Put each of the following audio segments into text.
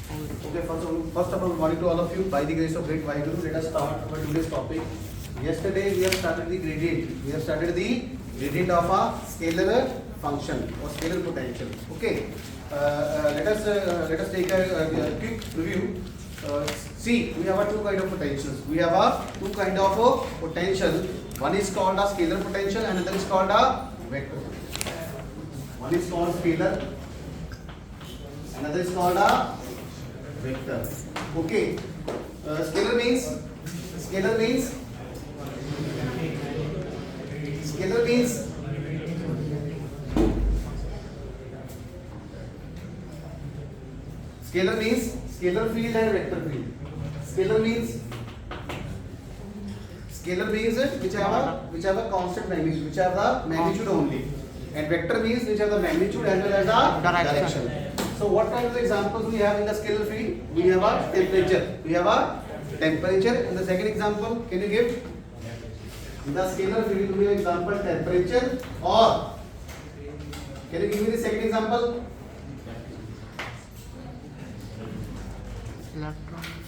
Okay, first of all, morning to all of you. By the grace of great Vaheguru, let us start our today's topic. Yesterday we have started the gradient. We have started the gradient of a scalar function or scalar potential. Okay. Let us take a quick review. See, we have two kind of potentials. We have two kind of potential. One is called a scalar potential, and another is called a vector. One is called scalar, another is called a vector. Okay. Scalar means scalar means scalar field and vector field. Scalar means which have a constant magnitude, which have the magnitude only, and vector means which have the magnitude as well as the direction. So what kind of examples we have in the scalar field? We have a temperature. We have a temperature. And the second example, can you give? In the scalar field, we have example temperature, or can you give me the second example?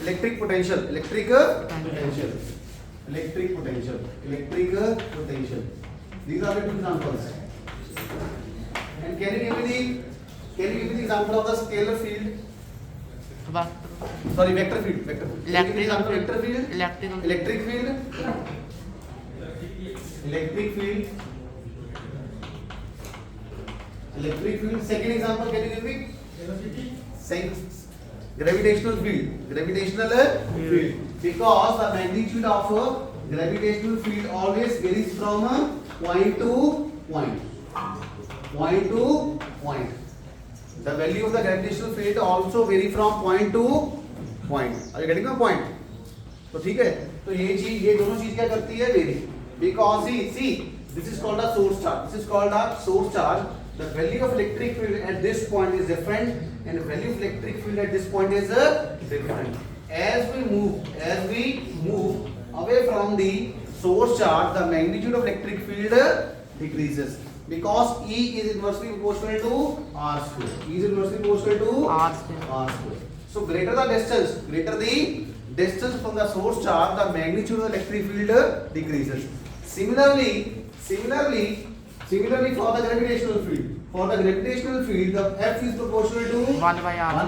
Electric potential. Electric potential. These are the two examples. And can you give me the example of the scalar field? Sorry, vector field. Vector field. Electrical field. Vector field. Electrical. Electric field. Electric field. Electric field. Second example, can you give me? Gravitational field. Gravitational field. Because the magnitude of gravitational field always varies from point to point. Point to point. The value of the gravitational field also vary from point to point. Are you getting my point? तो ठीक है. तो ये दोनों चीज क्या करती है? Vary. Because see, this is called a source charge. This is called a source charge. The value of electric field at this point is different, and the value of electric field at this point is different. As we move away from the source charge, the magnitude of electric field decreases. Because E is inversely proportional to R square. E is inversely proportional to R square. So greater the distance from the source charge, the magnitude of the electric field decreases. Similarly for the gravitational field. For the gravitational field, the F is proportional to 1 by R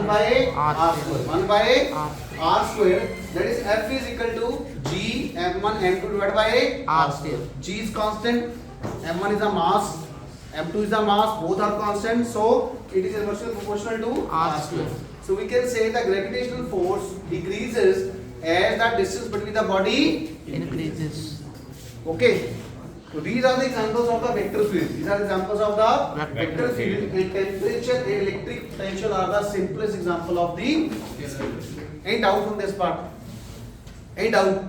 square. 1 by R square. That is F is equal to G M1 M2 divided by R square. G is constant. M1 is a mass. M2 is a mass. Both are constant. So it is inversely proportional to R square. So we can say the gravitational force decreases as the distance between the body increases. Okay. So these are the examples of the vector field. These are examples of the vector field, and temperature and electric potential are the simplest example of the. Any doubt from this part? Any doubt?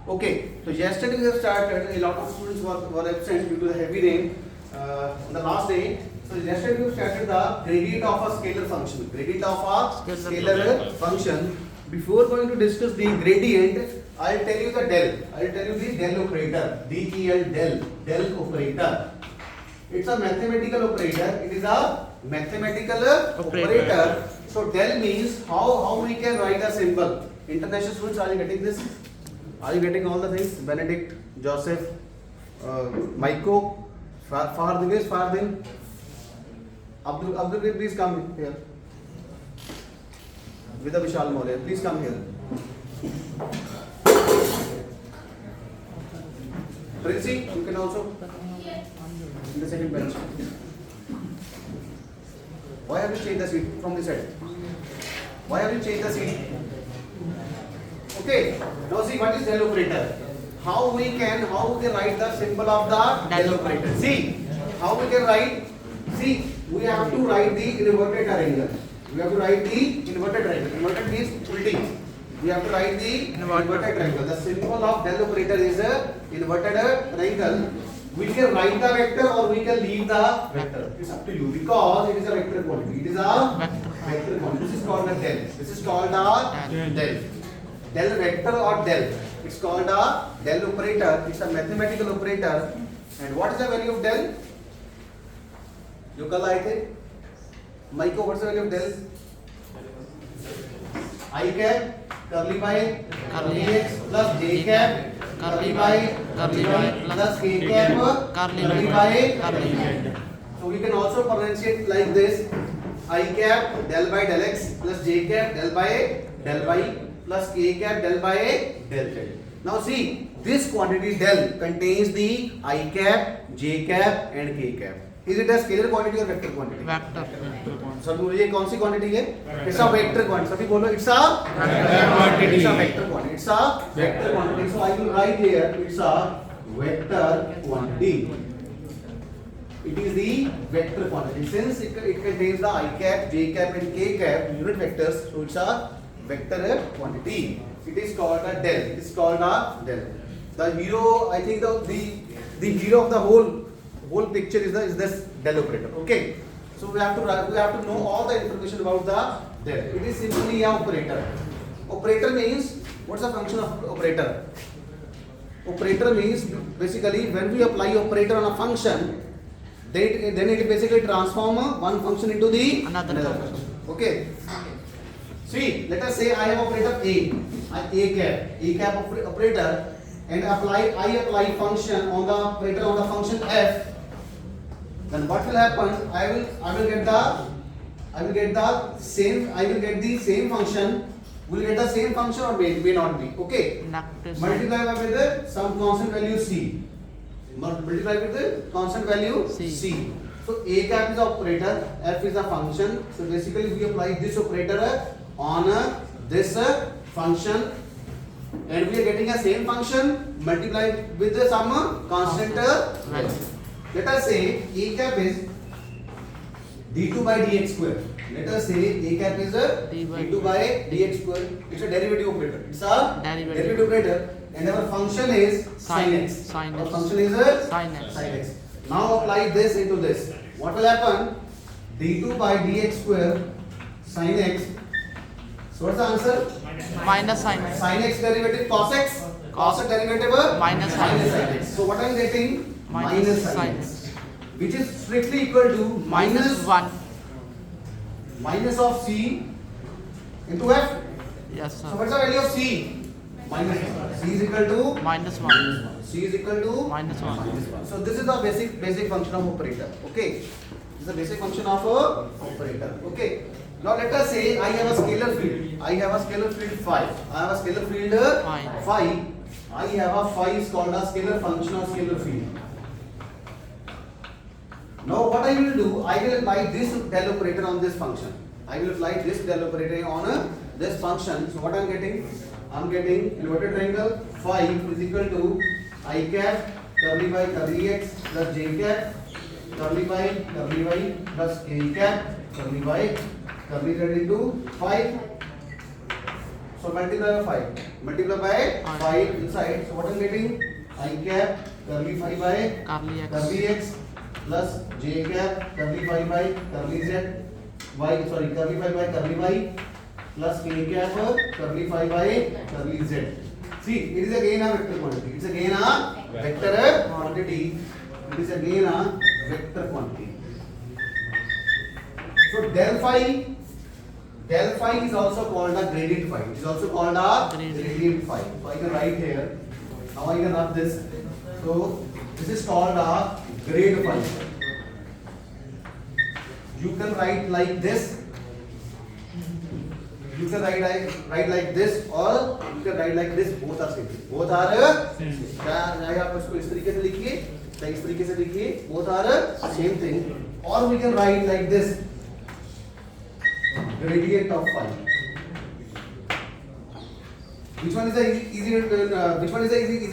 Okay. So yesterday we have started. A lot of students were absent due to the heavy rain on the last day. So yesterday we have started the gradient of a scalar function. Gradient of a scalar function. Before going to discuss the gradient, I'll tell you the del. I'll tell you the del operator. D-E-L, del operator. It's a mathematical operator. It is a mathematical operator. So del means how we can write a symbol. International students, are you getting this? Are you getting all the things? Benedict, Joseph, Maiko, Fardin. Abdul, please come here. With a Vishal Maurya, please come here. Princy, you can also in the second bench. Why have you changed the seat from this side? Why have you changed the seat? Okay. Now see what is del operator. How we can write the symbol of the del operator. See how we can write. See, we have to write the inverted triangle. We have to write the inverted triangle. Inverted means ulti. We have to write the inverted triangle. The symbol of del operator is a inverted triangle. We can write the vector or we can leave the vector. It's up to you because it is a vector quantity. It is a vector quantity. This is called a del. This is called a del. Del vector or del. It's called a del operator. It's a mathematical operator. And what is the value of del? जो कल आए थे माइको, what's the value of del? I cap curly by curly x plus j cap curly by plus k cap curly by curly z. so we can also pronunciate like this I cap del by del x plus j cap del by del y plus k cap del by del z. Now see this quantity del contains the I cap, j cap and k cap. Is it a scalar quantity or vector quantity? Vector. सभी बोलो ये कौन सी quantity है? It's a vector quantity. सभी बोलो it's a quantity. It's a vector quantity. It's a vector quantity. So I will write here it's a vector quantity. It is the vector quantity since it contains the I cap, j cap and k cap unit vectors. So it's a vector quantity. It is called a del. It is called a del. The hero, I think the hero of the whole picture is this del operator. Okay. So we have to know all the information about the del. It is simply an operator. Operator means what's the function of operator? Operator means basically when we apply operator on a function, then it basically transform one function into the Another function. Okay. See, let us say I have operator a cap operator, and I apply function on the operator on the function f. Then what will happen? I will get the same function. Will get the same function or may not be. Okay. Multiply with some constant value c. Multiply with the constant value c. So a cap is the operator, f is the function. So basically we apply this operator on this function, and we are getting a same function multiplied with some constant value. Let us say a cap is d2 by dx square. Let us say a cap is d2 by dx square. It's a derivative operator. It's a derivative operator, and our function is sin x. Our function is Sin x. sin x. Now apply this into this. What will happen? d2 by dx square sin x. So what's the answer? Minus sin x. Sin x derivative cos x. Cos x derivative Minus sin x. x. So what I am getting? Minus sin sin x. Which is strictly equal to Minus 1. minus of c into f. Yes, So sir. what's the value of c? Minus 1. C is equal to Minus 1. c is equal to Minus 1. minus 1. So this is the basic function of operator. Okay. This is the basic function of a operator. Okay. Now let us say I have a scalar field. I have a scalar field phi. I have a scalar field phi. I have a phi is called a scalar function or scalar field. Now what I will do, I will apply this del operator on this function. I will apply this del operator on this function. So what I am getting? I am getting inverted triangle phi is equal to I cap curly by curly x plus j cap curly by curly y plus k cap curly by curly z into phi. So multiply by 5. Multiply by 5 inside. So what I am getting? I cap curly phi by curly x plus j cap curly phi by curly z curly phi by curly y plus k cap curly phi by curly z. See, it is again a vector quantity. It is again a vector quantity. It is again a vector quantity. So del phi is also called a gradient phi. It is also called a gradient phi. So I can write here. Now I can write this. So this is called a grade phi. You can write like this. You can write like this, or you can write like this. Both are same. Both are same. चाहे आप इसको इस तरीके से लिखिए, चाहे इस तरीके से लिखिए. Both are same thing. Or we can write like this. Gradient of phi. Which one is the easy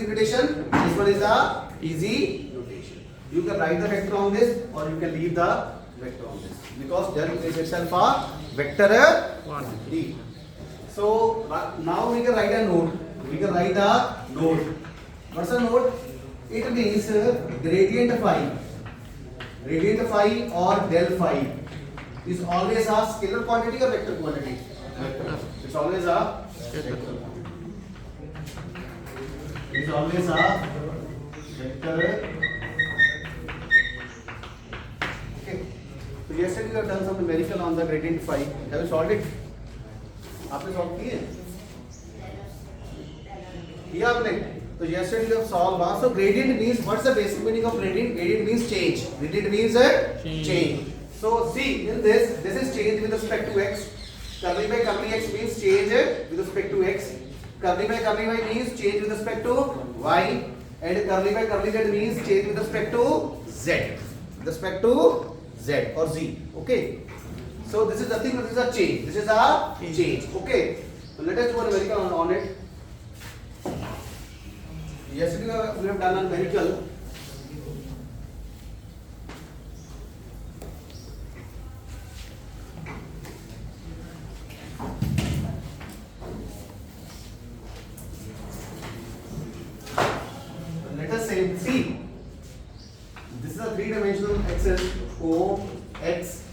notation? This one is the easy notation. You can write the vector on this, or you can leave the vector on this, because del is itself a vector quantity. So now we can write a node. We can write a node. What's a node? It means gradient phi. Gradient phi or del phi is always a scalar quantity or vector quantity? Vector. It's always a vector quantity. It's always a vector. Okay. So yesterday we have done some numerical on the gradient phi. Have you solved it? आपने solve किए किया आपने? तो yesterday you have solved. So gradient means, what's the basic meaning of gradient? Gradient means change. Gradient means change. So see in this is change with respect to x. Curly by curly x means change with respect to x. Curly by curly y means change with respect to y. And curly by curly z means change with respect to z. With respect to z or z. Okay. So this is nothing but this is a change. This is a change. Okay. So let us do a numerical on it. Yesterday we have done a numerical. Let us say, see, this is a three-dimensional axis O, X,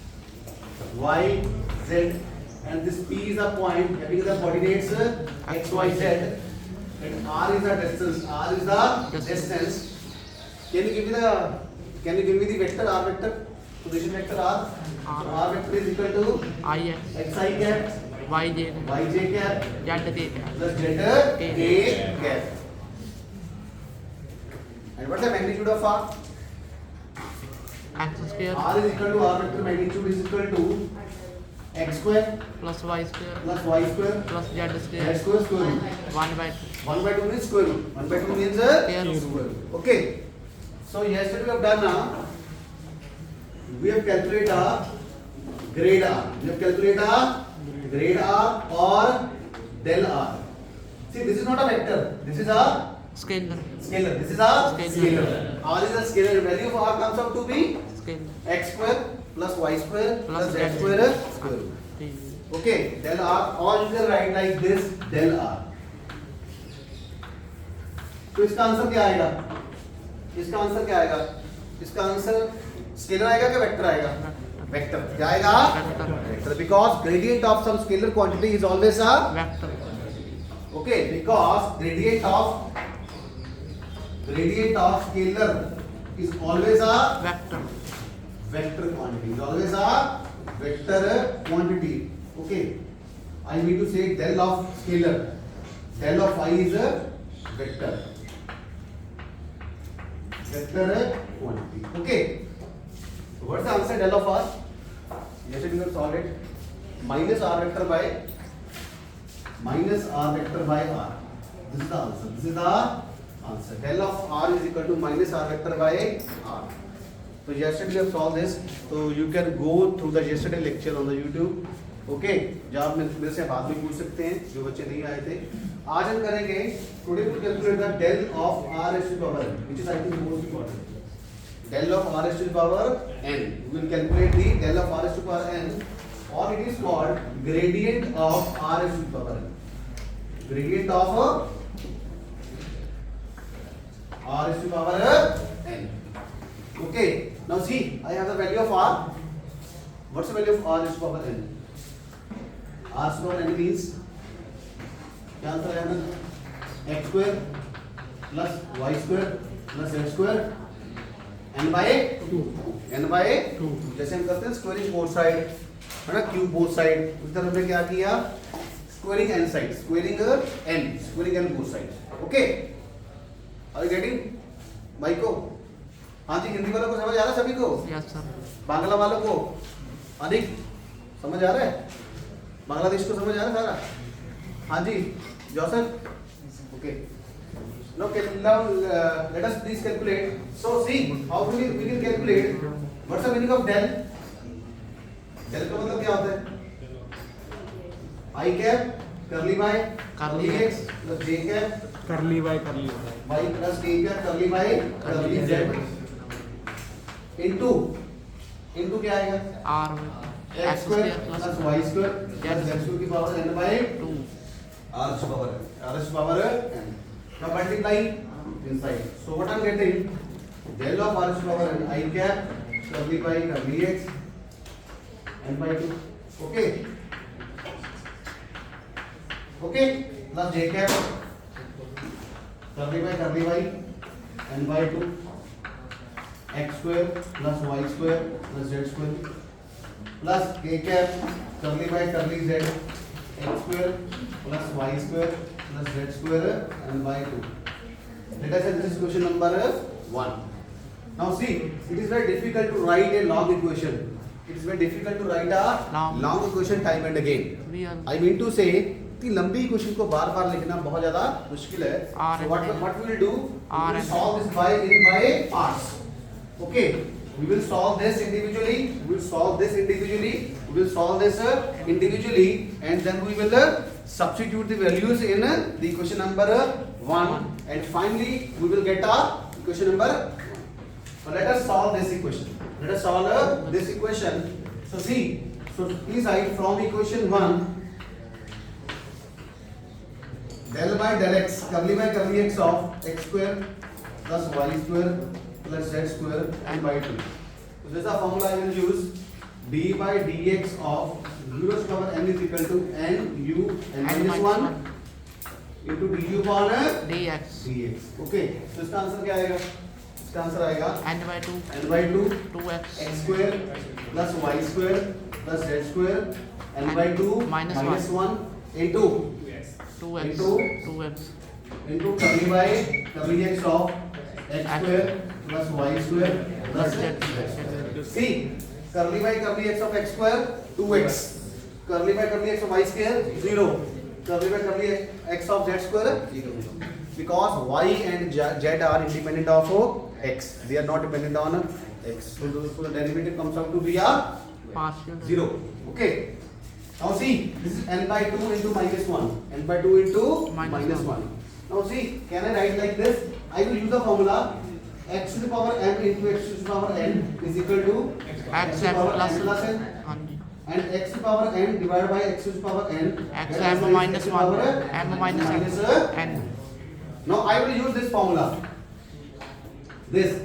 Y, Z, and this P is a point having the coordinates X, Y, Z, and R is the distance. R is the distance. Can you give me the vector R vector? Position vector R. So R vector is equal to IX Xi cap, YJ Yj cap ZK plus Z cap. And what's the magnitude of R? X square R is equal to R vector magnitude is equal to x square plus Y square plus y square plus Z z square square square root. 1/2 1 by 2 means square root. 1 by 2 means Square root. square root. Okay. So yesterday we have done we have calculated grade R. We have calculated grade R or del R. See, this is not a vector. This is a scalar scalar. This is a scalar. R is a scalar. Value of R comes out to be scalar x square plus y square plus z square square root. Okay, del R, or you can write like this, del R. तो इसका answer क्या आएगा? इसका answer क्या आएगा? इसका answer scalar आएगा क्या वेक्टर आएगा? वेक्टर. क्या आएगा? Vector. Because gradient of some scalar quantity is always a vector okay. Because gradient of scalar is always a vector vector quantity. Is always a vector quantity. Okay. I need to say del of scalar. Del of I is a vector. Vector quantity. Okay. So what's the answer del of R? Yes, we can solve it. Minus R vector by R. This is the answer. This is the answer. Del of R is equal to minus R vector by R. So yesterday we have solved this. So you can go through the yesterday lecture on the YouTube. Okay जो आप मेरे से बाद में पूछ सकते हैं जो बच्चे नहीं आए थे. आज हम करेंगे today we calculate the del of r raised to power n, which is I think most important. Del of r raised to power n. We will calculate the del of r raised to power n, or it is called gradient of r raised to power n. Gradient of r raised to power n. Okay. Now see, I have the value of r. What's the value of r raised to power n? R square n means क्या answer आएगा? x square plus y square plus z square n by 2. n by 2. जैसे हम करते हैं squaring both side है ना, cube both side, उस तरह हमने क्या किया? Squaring n side, squaring n both side. Okay, are you getting भाई को? हाँ जी, हिंदी वालों को समझ आ रहा है सभी को? Yes sir. बांग्ला वालों को अधिक समझ आ रहा है? बांग्लादेश को समझ आ रहा है सारा? हाँ जी, Joseph. Okay. Now let us please calculate. So see how we can calculate. What's the meaning of del? Del का मतलब क्या होता है? I cap curly by curly x plus j cap curly y y plus k cap curly by curly z into क्या आएगा? R x square plus y square plus z square की power n by 2 r is power n. Now multiply inside. So what I'm getting? Del of r is power n I cap curly by curly x n by 2. Okay. Okay. Plus j cap curly by curly y n by 2 x square plus y square plus z square plus k cap curly by curly z x square plus y square plus z square and by 2. Let us say this is question number 1. Now see, it is very difficult to write a long equation. It is very difficult to write a long equation time and again. Real. I mean to say, इतनी लंबी equation को बार बार लिखना बहुत ज्यादा मुश्किल है. So what we will do? We will solve this by parts. Okay. We will solve this individually. We will solve this individually. We will solve this individually, and then we will substitute the values in the equation number 1, and finally we will get a equation number 1. So let us solve this equation. Let us solve this equation. So see, so please write from equation 1 del by del x curly by curly x of x square plus y square plus z square and by 2. So this is the formula I will use. D by dx of 0 to power n is equal to n u n minus 1 into du upon dx. dx. Okay. So इसका answer क्या आएगा? इसका answer आएगा n by 2 n by 2 2x x square plus y square plus z square n by 2 minus 1 into 2x into 2x into curly by curly x of x square plus y square plus z square. See, curly by curly x of x square 2x, curly by curly x of y square 0, curly by curly x of z square 0. Because y and z are independent of x, they are not dependent on x. So the derivative comes out to be a partial 0. Okay. Now see, this is n by 2 into minus 1, n by 2 into minus 1. Now see, can I write like this? I will use the formula x to the power m into x to the power n is equal to x to the m power plus n plus n, ਹਾਂਜੀ and x to the power n divided by x to the power n, x that m is minus x to the 1 power m minus minus n. Now I will use this formula. This.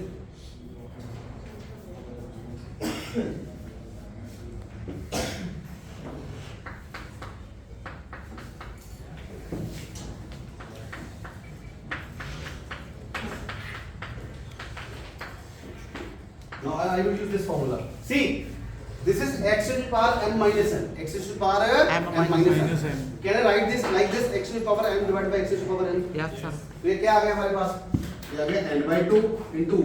Now I will use this formula. See, this is x to the power m minus n. X to the power M m minus minus n. Can I write this like this? X to the power m divided by x to the power n. Yes sir. तो ये क्या आ गया हमारे पास? ये आ गया n by 2 into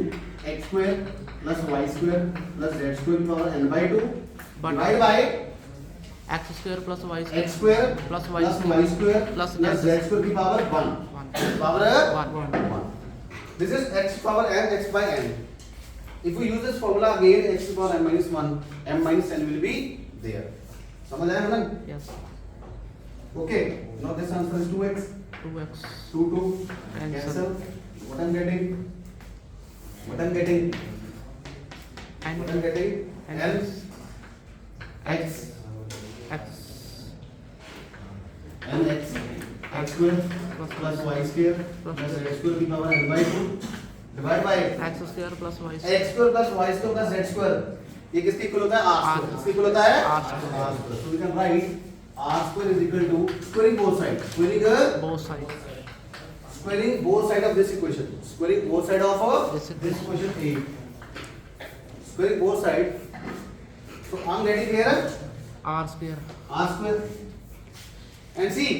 x square plus y square plus z square की power n by 2 divided by x square plus y x square square plus plus y y square plus plus z square की power 1. 1 Power 1. This is x power n, x by n. If we use this formula again, x to the power m minus 1, m minus n will be there. समझ आया ना? yes Okay. Now this answer is 2x. 2x 2 2 Cancel. cancel. What I'm getting? What I'm getting? and What I'm getting? And L x x n x x square plus y square plus z square की power n by 2 divided by x square plus y square x square plus y square plus z square. ये किसके equal होता है? r square. किसके equal होता है? R square. r square. So we can write r square is equal to squaring both sides. Squaring both sides squaring both side of this equation. Squaring both side of This this equation A. Squaring both side. So I'm getting here r square r square. And see,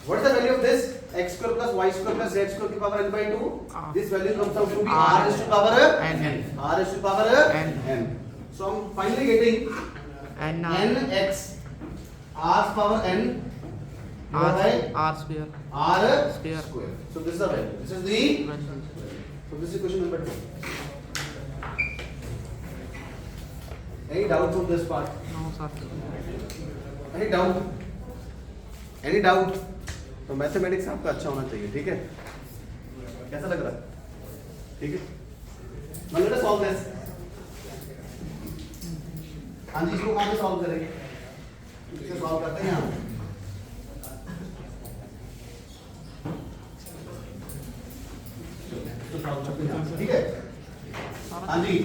what is the value of this? X square plus y square plus z square की power n by 2. R. This value comes out to be R. r is to power N. r is to power N. n. So I'm finally getting and n x r power n divided by r square r Square. square. So this is the value. This is the value. so this is question number 2. Any doubt from this part? no sir Any doubt? Any doubt? तो mathematics आपका अच्छा होना चाहिए, ठीक है? कैसा लग रहा है? ठीक है? Now let us solve this. हाँ जी, इसको कहाँ पे सॉल्व करेंगे? इसे सॉल्व करते हैं यहाँ. इसको सॉल्व करते हैं यहाँ, ठीक है? हाँ जी.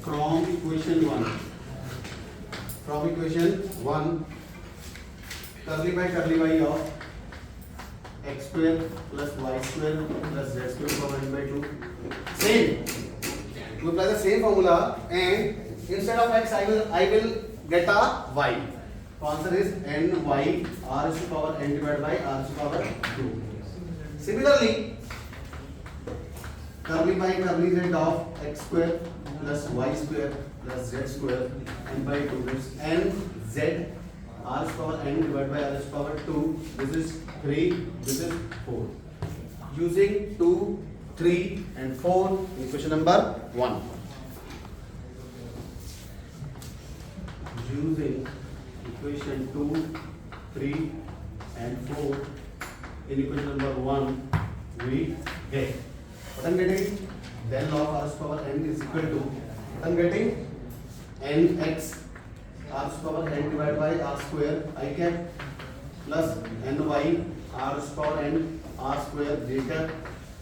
From equation 1. From equation 1. Curly by of x square plus y square plus z square power n by 2. Same. We apply the same formula and instead of x I will get a y. So answer is n y r is to power n divided by r is to power 2. Similarly, curly by curly z of x square plus y square plus z square n by 2 is n z r is power n divided by r is power 2. This is 3, this is 4. Using 2, 3 and 4 in question number 1. Using equation 2, 3 and 4 in equation number 1 we get what I'm getting del of r to power n is equal to what I'm getting nx r to power n divided by r square I cap plus ny r to power n r square j cap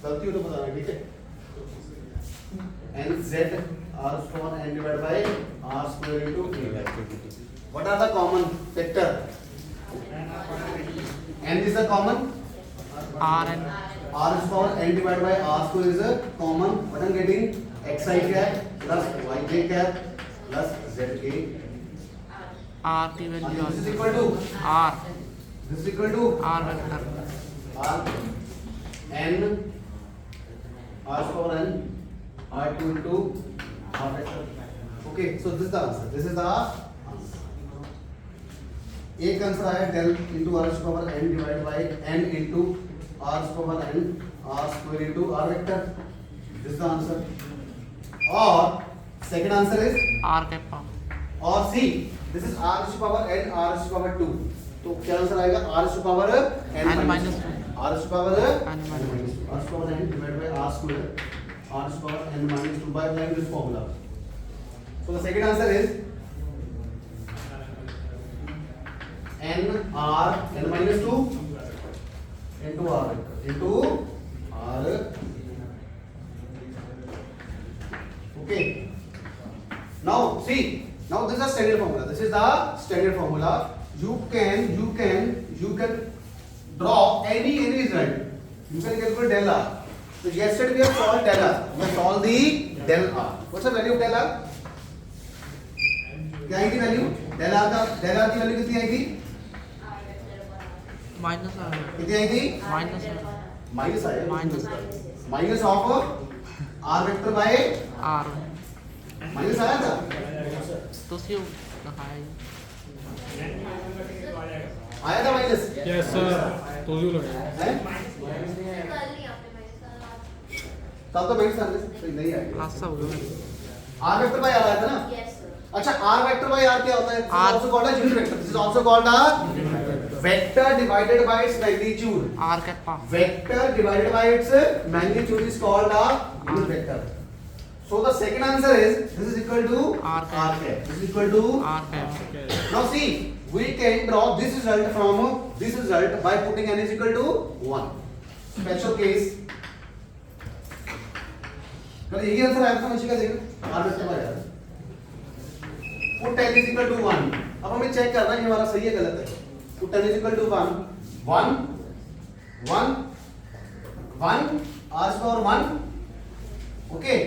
गलती हो तो बताना ठीक है nz r to power n divided by r square into a. What are the common factor? N is the common. R and R is power n divided by r square is a common. What I'm getting xi cap plus yj cap plus zk. R की value This is equal to R this is equal to R vector r n r is power n r2 into r vector. Okay, so this is the answer. This is the answer. एक answer आया del into r is power n divided by n into r is power n r square into r vector. This is the answer. Or second answer is R kappa or C. This is r is power n r is power 2. तो क्या answer आएगा r is power n minus 2. R is power n minus 2. r is power n divided by r square. R is power n minus 2 by applying this formula. So the second answer is n r n minus 2 into r into r. Okay. Now see. Now this is a standard formula. This is the standard formula. You can draw any result. You can calculate del r. So yesterday we have solved del r. We have solved the del r. What's the value of del r? क्या आई थी value del r की value कितनी आई थी? Minus R कितनी आई थी? Minus minus आया minus minus of r vector by R minus आया था ਤੁਸੀਂ ਉਹ ਦਿਖਾਇਆ आया था माइनस यस सर तो भी लगा है तब तो माइनस आने से नहीं आएगा प्लस हो गया r वेक्टर बाय r आया था ना अच्छा r वेक्टर बाय r क्या होता है R also called as unit vector. This is also called a vector divided by its magnitude. R kappa Vector divided by its magnitude is called a unit vector. So the second answer is this is equal to R cap. This is equal to R cap now see we can draw this result from this result by putting n is equal to 1. Special case. कल यही answer आया था machine का देखो r vector by r. Put n is equal to 1. अब हमें check करना है ये हमारा सही है गलत है. Put n is equal to 1 1 1 1 r is power 1. Okay.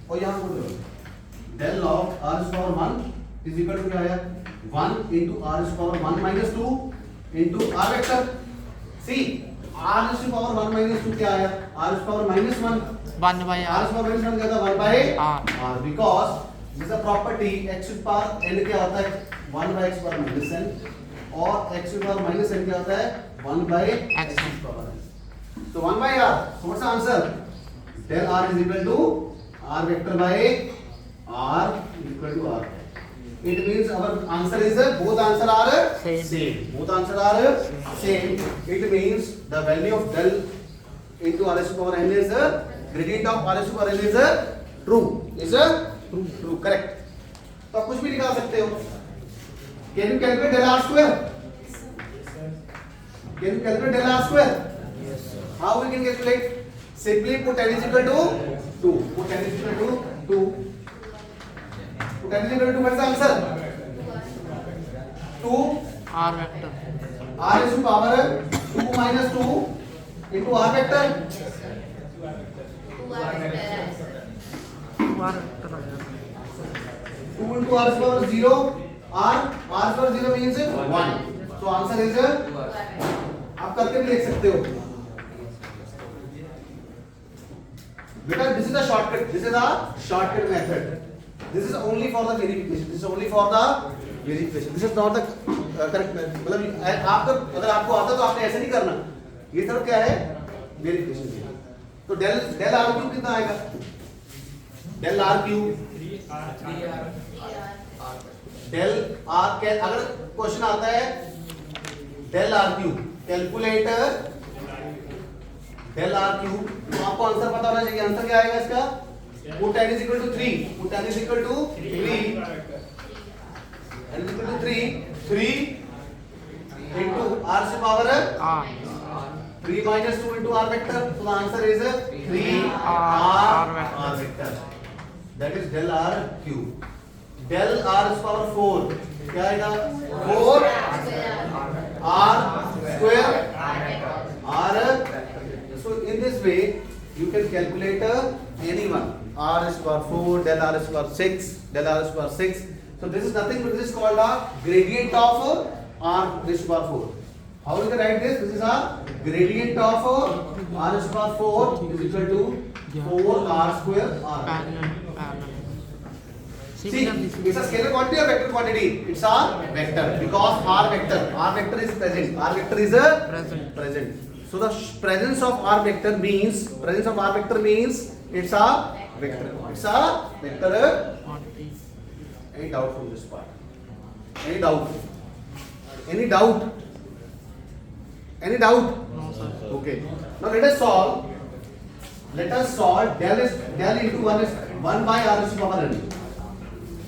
और यहाँ बोल दो del of r is power 1 is equal to क्या आया 1 into r is power 1 minus 2 into r vector. See r is power 1 minus 2 क्या आया r is power minus 1. 1 by r R is power minus 1 क्या था 1 by R r because this is a property x to the power n क्या होता है 1 by x power minus n और x to the power minus n क्या होता है 1 by x to the power n. So 1 by r. So what's the answer? Del r is equal to r vector by r is equal to r. It means our answer is both answer are Same. Both answer are same. It means the value of del into r to the power n is gradient of r to the power n is true. Is true. Correct. तो आप कुछ भी निकाल सकते हो. Can you calculate del r square? Can you calculate del r square? yes How we can calculate? Simply put n is equal to 2. Put n is equal to 2. Put n is equal to what is the answer? 2 R vector r is to power 2 minus 2 into r vector. R vector आ जाता है 2 into r is power 0. R is power 0 means 1. So answer is आप करके भी लिख सकते हो बेटा. This is a shortcut. This is a shortcut method. This is only for the verification. This is only for the verification. This is not the correct method. मतलब आपको अगर आपको आता तो आपने ऐसे नहीं करना. ये सिर्फ क्या है वेरिफिकेशन. तो डेल आर क्यूब कितना आएगा? Del r cube del r के अगर क्वेश्चन आता है del r cube calculate del r cube तो आपको आंसर पता होना चाहिए. आंसर क्या आएगा इसका? put n is equal to 3. Put n is equal to 3. n is equal to 3 into r से power R. 3 minus 2 into r vector. So the answer is 3 r vector. That is del r cube. Del r is power 4. क्या आएगा? 4 r square r. So in this way you can calculate any one. R is power 4, del R is power 6, del R is power 6. So this is nothing but this is called a gradient of R raised to power 4. How you can write this? This is a gradient of R raised to power 4 is equal to 4R square R. Parallel. See, Similarly. it's a scalar quantity or vector quantity? It's a vector because R vector is present. R vector is a present. So the presence of R vector means it's a vector. It's a vector. Quantity. Any doubt from this part? Any doubt? Any doubt? Any doubt? No, sir. Okay. Now let us solve. Del into 1 is 1 by r is power n.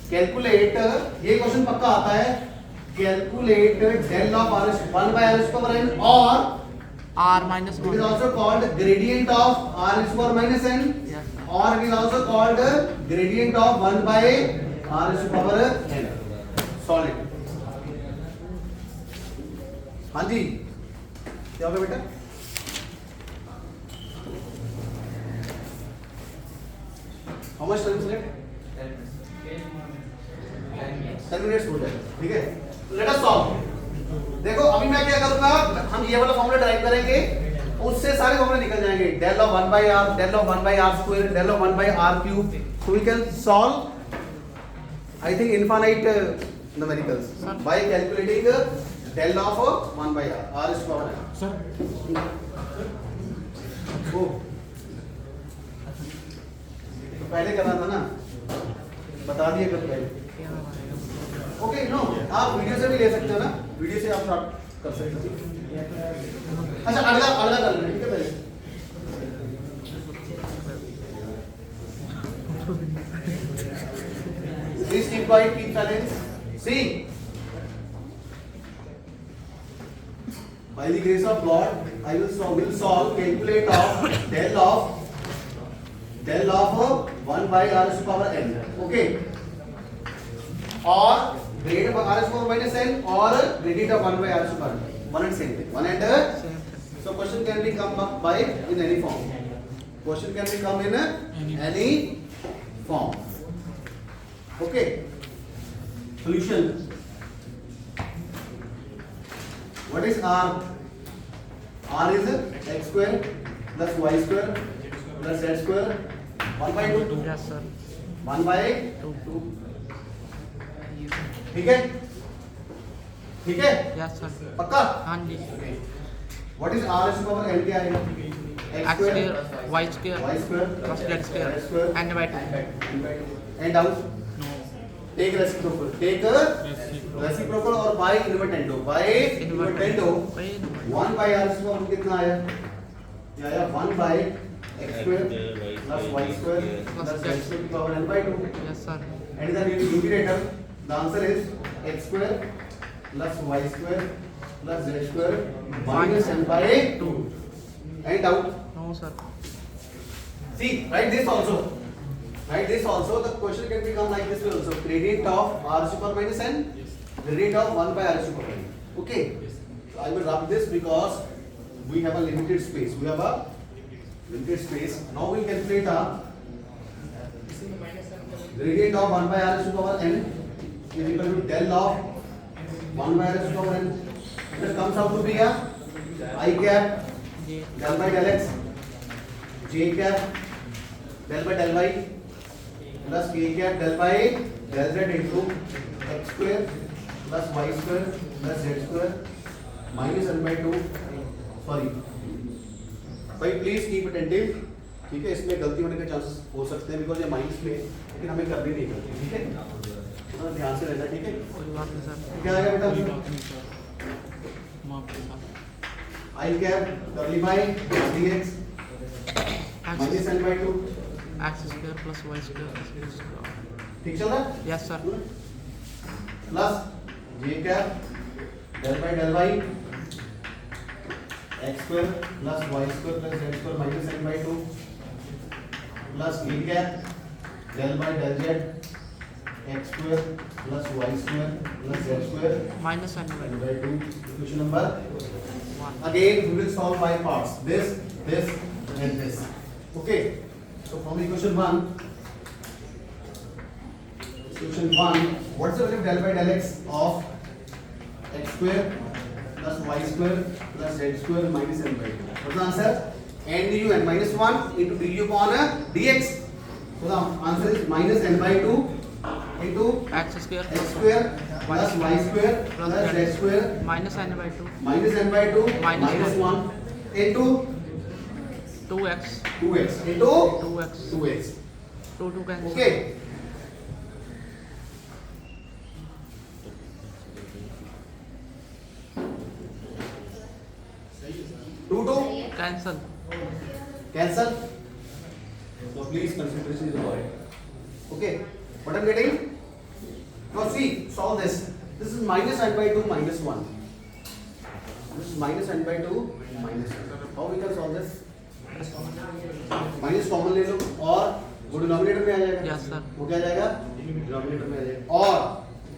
Calculate. ये question पक्का आता है. Calculate del of r is 1 by r is power n or R minus it is 1. also called gradient of r is power minus n. Yes. Or it is also called gradient of 1 by r is to power n. Solve it. हाँ जी क्या होगा बेटा? How much time is left? 10 minutes हो जाए. ठीक है. Let us solve. देखो अभी मैं क्या करूंगा, हम ये वाला फॉर्मूला ड्राइव करेंगे, उससे सारे फॉर्मूले निकल जाएंगे. del of 1 by r, del of 1 by r square, del of 1 by r cube. So we can solve, I think, infinite numericals by calculating del of 1 by r. R is power n. Sir वो तो पहले करना था ना, बता दिए कब पहले. ओके नो, आप वीडियो से भी ले सकते हो ना, वीडियो से आप स्टार्ट कर सकते हो. अच्छा अगला कर लेंगे. ठीक है पहले please keep quiet, keep silence. See, by the grace of God I will solve calculate of del of 1 by r is to power n. Okay, or gradient of r is power minus n or gradient of 1 by r is to power n. One and same thing. One and so question can be come up by in any form. Question can be come in any form. Okay. Solution. What is r? R is x square plus y square plus z square 1 by 2. Yes, sir. 1 by 2. ठीक है? ठीक है? Yes, sir. पक्का? हाँ जी. What is r is to power n क्या आएगा? X square, Y square, y square plus Z square, and by 2. and out. No. Take reciprocal. Take reciprocal और by invertendo. By invertendo. 1 by r is to power कितना आया? ये आया 1 by x square plus y square plus z square to power n by 2. Yes, sir. And the numerator, the answer is x square plus y square plus z square minus n by 2. And out. No, sir. See, write this also. Write this also. The question can become like this way also. Gradient of r super minus n. Gradient of 1 by r super n. Okay. So I will rub this because we have a limited space. We have a limited space. Now we calculate a Gradient of 1 by r raised to power n is equal to del of 1 by r raised to power n. It comes out to be a I cap J del by del x, j cap del by del y plus k cap del by del z into x square plus y square plus z square minus n by 2. Sorry भाई please keep attentive, ठीक है, इसमें गलती होने के chances हो सकते हैं बिकॉज ये माइनस में, लेकिन हमें करनी नहीं करती, ठीक है, थोड़ा ध्यान से रहना, ठीक है। कोई बात नहीं सर। क्या आएगा बेटा? माफ कीजिए। I cap curly by dx minus n by 2, x square plus y square plus z square. ठीक चल रहा है? Yes sir. Plus j cap del by del y x square plus y square plus z square minus n by 2 plus k cap del by del z x square plus y square plus z square minus n n by 2. Question number 1। again we will solve by parts, this and this. Okay, so from equation 1, what's the value of del by del x of x square plus y square plus z square minus n by 2? What's the answer? n du n minus 1 into du upon dx. So the answer is minus n by 2 into x square x square plus y square plus z square minus n by 2 minus n by 2 Minus minus 1 into 2x 2x into 2x 2x. 2 cancel। Okay. Two cancel. cancel. So please concentration is required. Okay. What I'm getting? Now see, solve this. This is minus n by 2 minus 1. This is minus n by 2 minus 1. How we can solve this? Minus common ले लो और वो denominator में आ जाएगा। Yes sir. वो क्या आ जाएगा? Denominator में आ जाएगा। और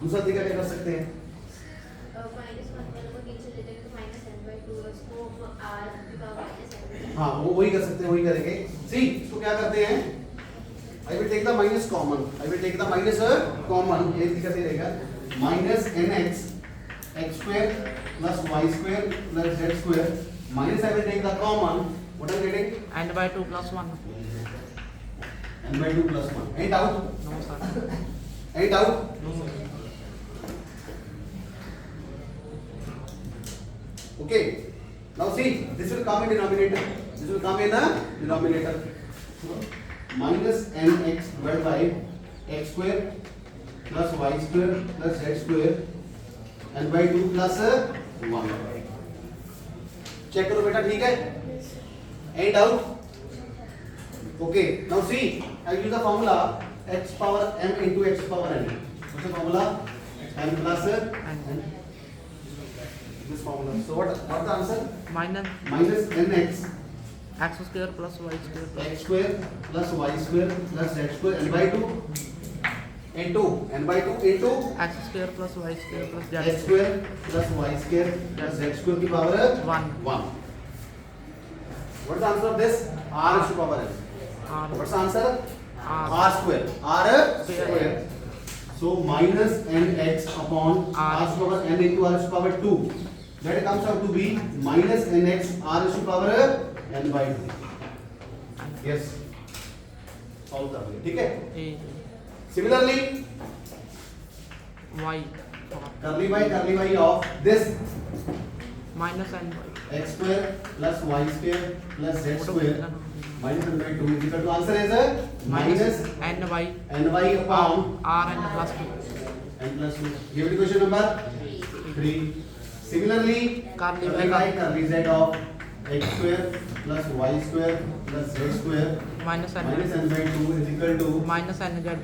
दूसरा तरीका क्या कर सकते हैं? हाँ वो वही कर सकते हैं, वही करेंगे। सी इसको क्या करते हैं? I will take the minus common, I will take the minus common, ये तरीका सही रहेगा। Minus nx x square plus y square plus z square minus I will take the common. What I'm getting? n by 2 plus 1। n by 2 plus 1. Any doubt? No sir. Any doubt? No sir. Okay. Now see, this will come in denominator. This will come in a denominator. Minus nx divided by x square plus y square plus z square n by 2 plus 1. Check करो बेटा, ठीक है? Any doubt? Okay. Now see, I use the formula x power m into x power n. What's the formula? M plus n. This formula. So what's the answer? Minus Minus nx x square plus y square plus x square plus y square plus z square n by 2 into n by 2 into x square plus y square plus x z square plus y square plus z square की power 1 1. What's the answer of this? R is to power n. r What's the answer? R. R square. R square. So minus nx upon R. r is to power n into r is to power 2. That comes out to be minus nx r is to power n by 2. Yes. Solve कर लिया, ठीक है? A Similarly, y curly y of this minus n x square plus y square plus z square minus n by 2 is equal to answer is minus n by ny upon r n plus 2 n plus 2. Give it question number 3. Similarly, Curly y curly z of x square plus y square plus z square minus n minus n by 2 is equal to minus n Z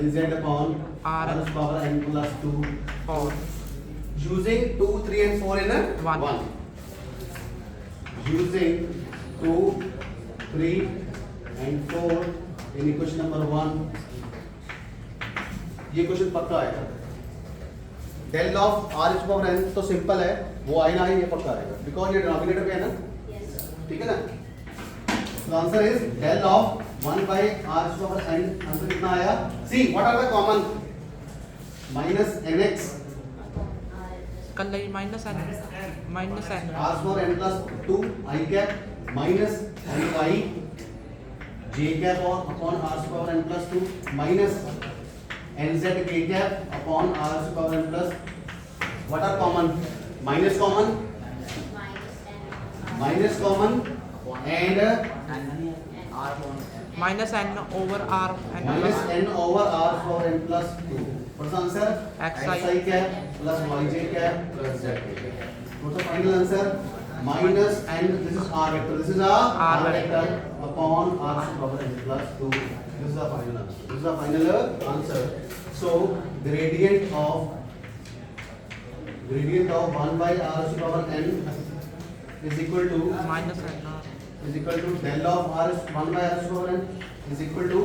nz upon R. r is power n plus 2. और Using 2, 3 and 4 in a One. 1. Using 2, 3 and 4 in equation number 1. ये question पक्का आएगा। Del of r is power n तो simple है, वो आए ना आए ये पक्का आएगा बिकॉज ये डिनोमिनेटर पे है ना, ठीक है ना। So answer is del of 1 by r is power n. Answer कितना आया? See what are the common? Minus nx कर ली minus n r power n plus 2 I cap minus ny j cap और upon r power n plus 2 minus nz k cap upon r power n plus. What are common? Minus common and minus n over r n minus n over r power n plus 2. What's the answer? xi cap plus yj cap plus z cap. What's the final answer? Minus n, this is r vector, this is a r vector upon r power n plus 2. This is the final answer. This is the final answer. So gradient of 1 by r power n is equal to minus n del of r 1 by r power n is equal to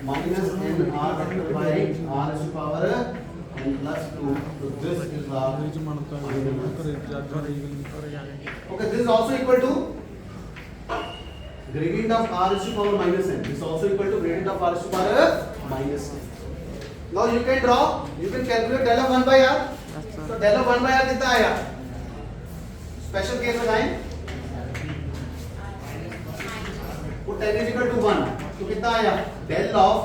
minus n r vector by r power n plus 2. So this is the final answer. Okay, this is also equal to gradient of r power minus n. This is also equal to gradient of r power minus n. Now you can calculate del of 1 by r. So del of 1 by r कितना आया? Special case बताएं. Put tan is equal to 1. तो कितना आया? Del of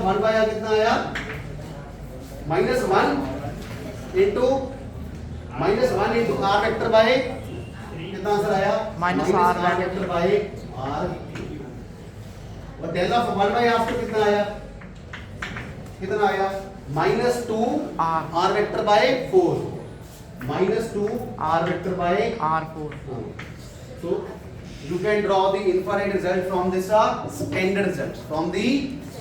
1 by r कितना आया? minus 1 into r vector by कितना answer आया? Minus r vector by r. और del of 1 by r तो कितना आया? minus 2 r vector by 4. minus 2 r vector by r4 So you can draw the infinite result from this standard result. From the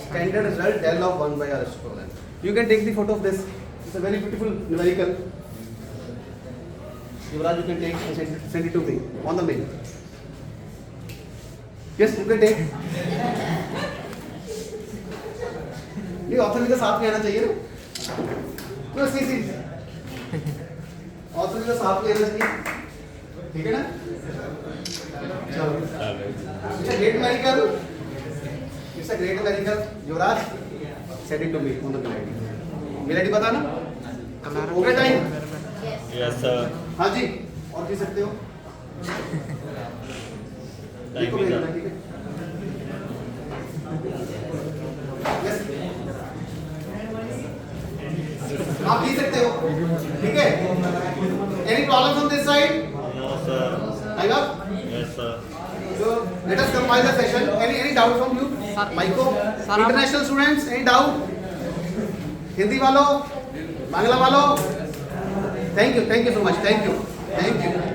standard result del of 1 by r square. You can take the photo of this. It's a very beautiful numerical. Yuvraj, you can take and send it to me on the mail. Yes, you can take. ये option भी तो साथ में आना चाहिए ना. तो C option भी तो साथ में आना चाहिए. ठीक है ना? चलो. It's a great miracle. It's a great miracle. Yuvraj, send it to me on the mail. Mail ID बता ना. हो गया टाइम? Yes sir. हाँ जी. और भी सकते हो. देखो मेरा ठीक है. Yes. आप लिख सकते हो. ठीक है. Any problems on this side? No sir. Hang up. Yes sir. So let us compile the session. Any doubt from you? Maiko? International students, any doubt? Hindi वालों, बांग्ला वालों? Thank you so much. Thank you.